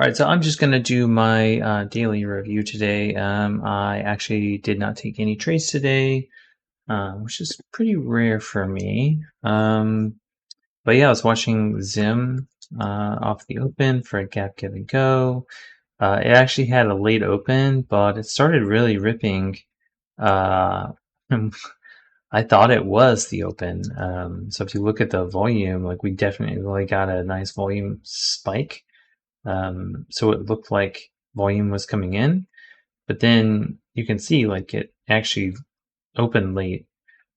All right, so I'm just going to do my daily review today. I actually did not take any trades today, which is pretty rare for me. But yeah, I was watching Zim off the open for a gap give and go. It actually had a late open, but it started really ripping. Uh, I thought it was the open. So if you look at the volume, like we definitely got a nice volume spike. So it looked like volume was coming in, but then you can see like it actually opened late.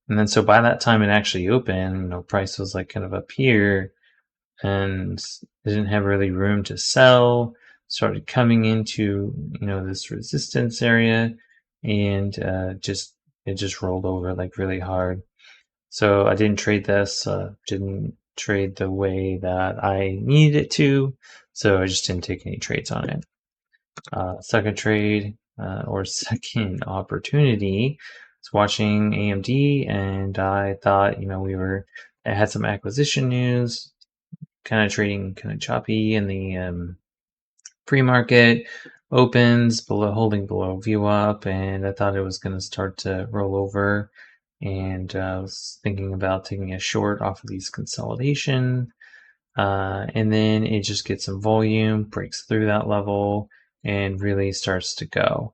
And then so by that time it actually opened, price was like kind of up here and it didn't have really room to sell, started coming into, this resistance area and it just rolled over like really hard. So I didn't trade this, didn't trade the way that I needed it to. So I just didn't take any trades on it. Second trade or second opportunity was watching AMD, and I thought, it had some acquisition news, kind of trading kind of choppy in the pre-market, opens below, holding below view up, and I thought it was going to start to roll over. And I was thinking about taking a short off of these consolidation. And then it just gets some volume, breaks through that level, and really starts to go.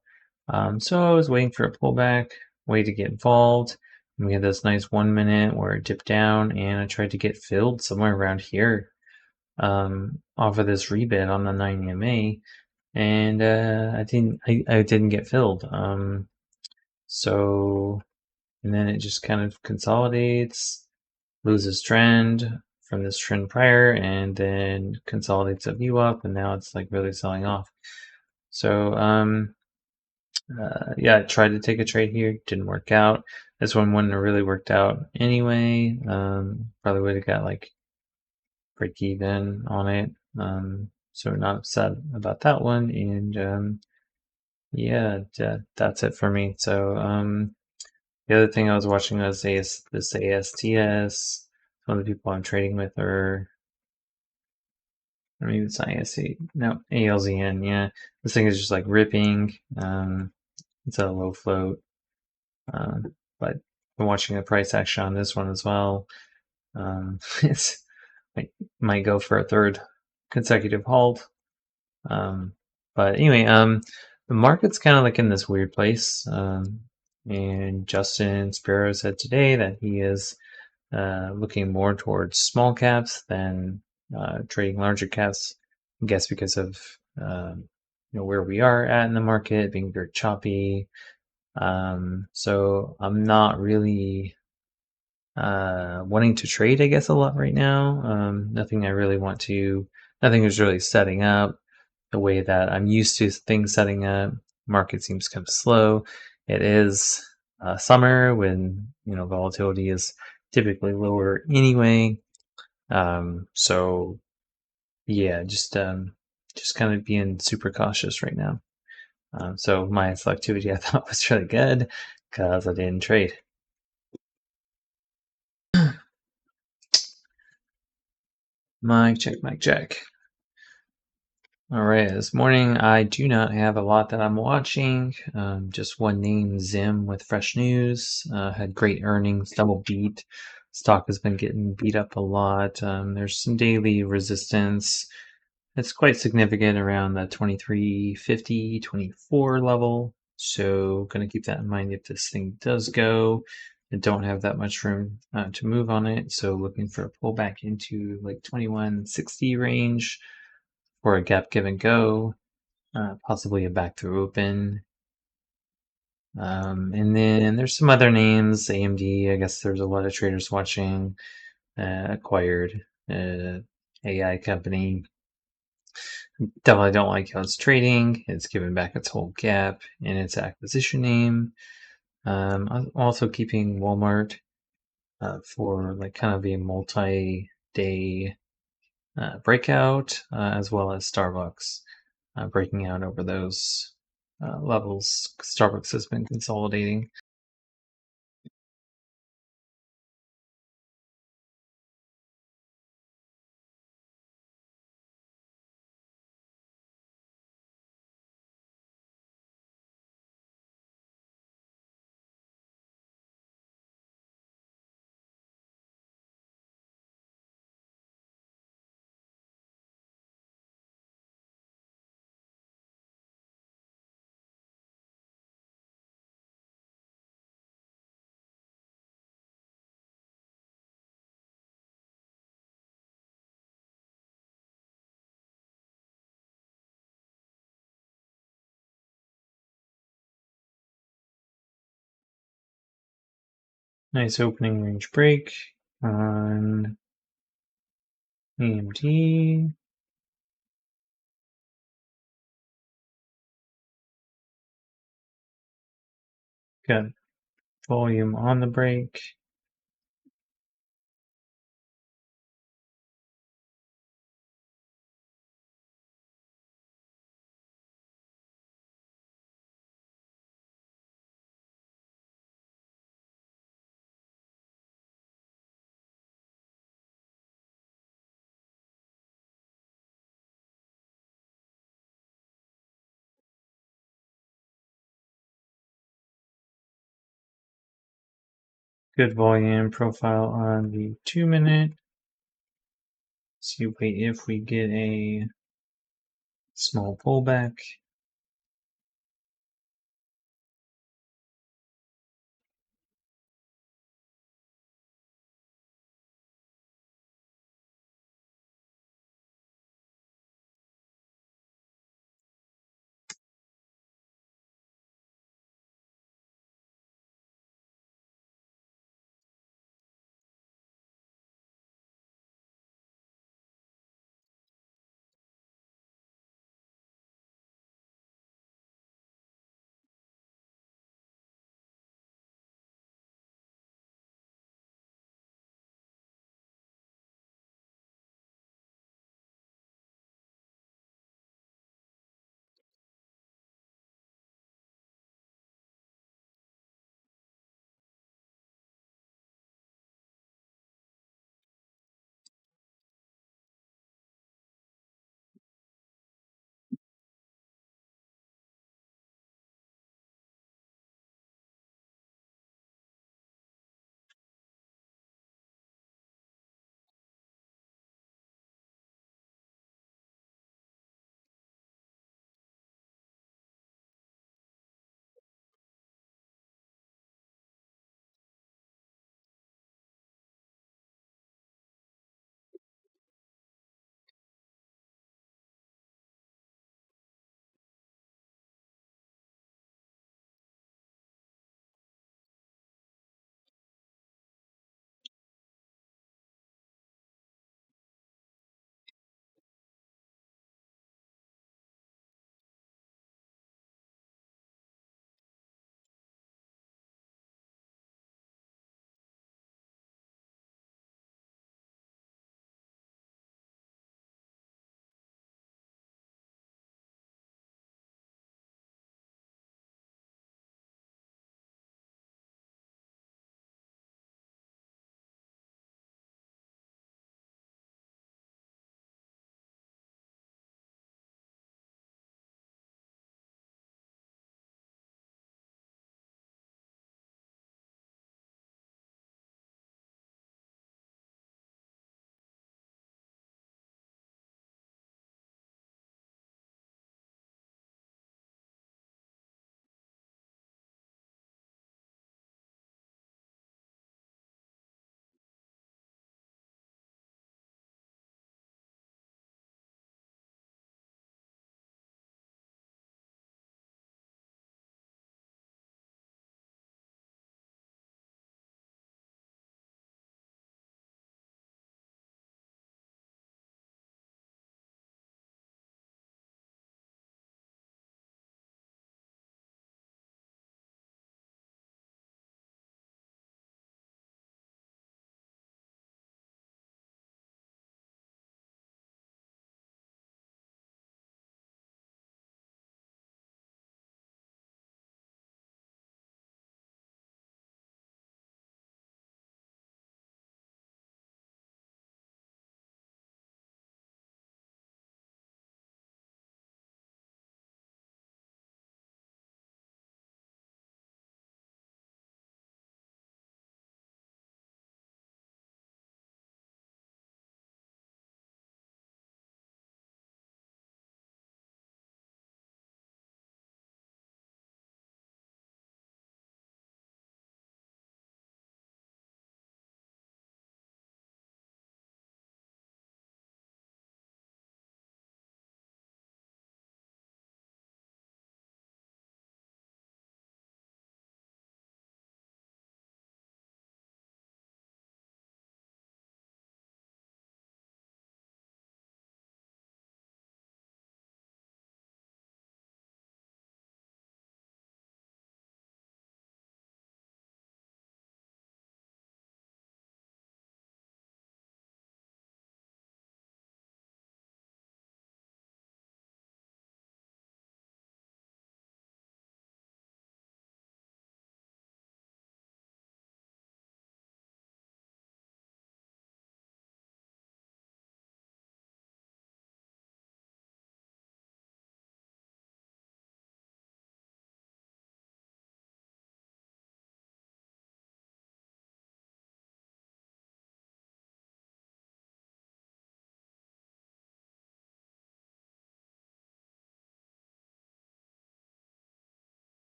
So I was waiting for a pullback, way to get involved. And we had this nice 1 minute where it dipped down, and I tried to get filled somewhere around here off of this rebid on the 9 EMA, and I didn't get filled. So and then it just kind of consolidates, loses trend from this trend prior, and then consolidates a view up, and now it's like really selling off. So yeah, I tried to take a trade here, didn't work out. This one wouldn't have really worked out anyway. Probably would have got like break even on it. So not upset about that one, and yeah, that's it for me. So the other thing I was watching was this ASTS. Some of the people I'm trading with are, or maybe it's not ASC, no, ALZN, yeah. This thing is just like ripping. It's a low float. But I'm watching the price action on this one as well. It's might go for a third consecutive halt. But anyway, the market's kind of like in this weird place. And Justin Sparrow said today that he is looking more towards small caps than trading larger caps. I guess because of where we are at in the market being very choppy. So I'm not really wanting to trade, I guess, a lot right now. Nothing I really want to. Nothing is really setting up the way that I'm used to things setting up. Market seems kind of slow. It is summer when volatility is typically lower anyway. So yeah, just kind of being super cautious right now. So my selectivity I thought was really good because I didn't trade. Mic check, mic check. All right, this morning I do not have a lot that I'm watching. Just one name, Zim, with fresh news. Had great earnings, double beat. Stock has been getting beat up a lot. There's some daily resistance. It's quite significant around the 23.50, 24 level. So going to keep that in mind if this thing does go. I don't have that much room to move on it. So looking for a pullback into like 21.60 range for a gap give and go, possibly a back through open. And then there's some other names, AMD, I guess there's a lot of traders watching, acquired AI company. Definitely don't like how it's trading. It's given back its whole gap in its acquisition name. I'm also keeping Walmart for like kind of a multi-day breakout, as well as Starbucks breaking out over those levels. Starbucks has been consolidating. Nice opening range break on AMD. Got volume on the break. Good volume profile on the 2-minute. See if we get a small pullback.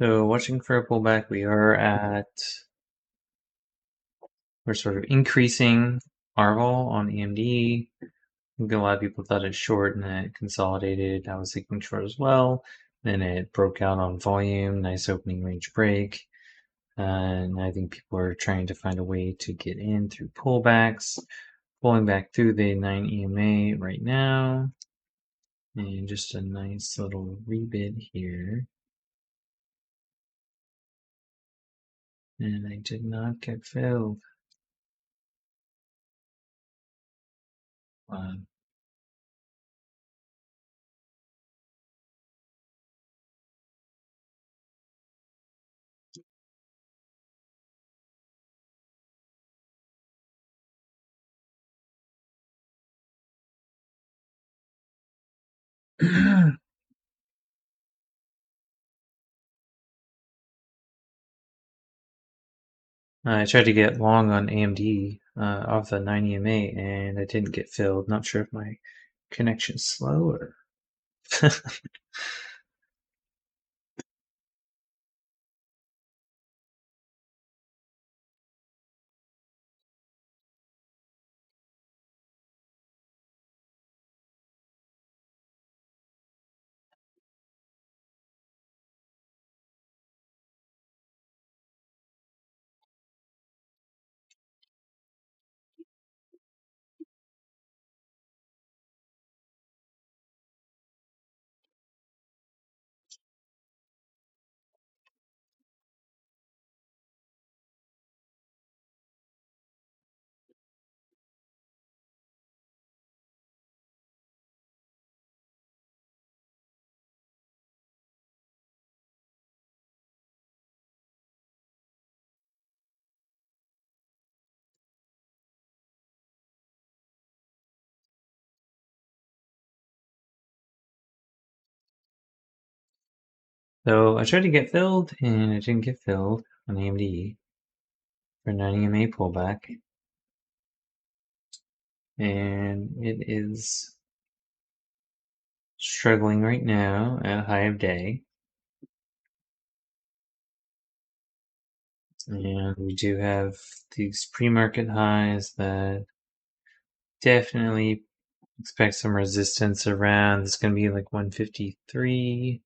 So watching for a pullback, we're sort of increasing our vol on AMD. I think a lot of people thought it short and then it consolidated. I was thinking short as well. Then it broke out on volume, nice opening range break. And I think people are trying to find a way to get in through pullbacks, pulling back through the 9 EMA right now. And just a nice little rebid here. And I did not get filled. Wow. I tried to get long on AMD off the 9 EMA and I didn't get filled. Not sure if my connection's slow or. So I tried to get filled and it didn't get filled on AMD for 9 EMA pullback. And it is struggling right now at high of day. And we do have these pre-market highs that definitely expect some resistance around. It's going to be like 153.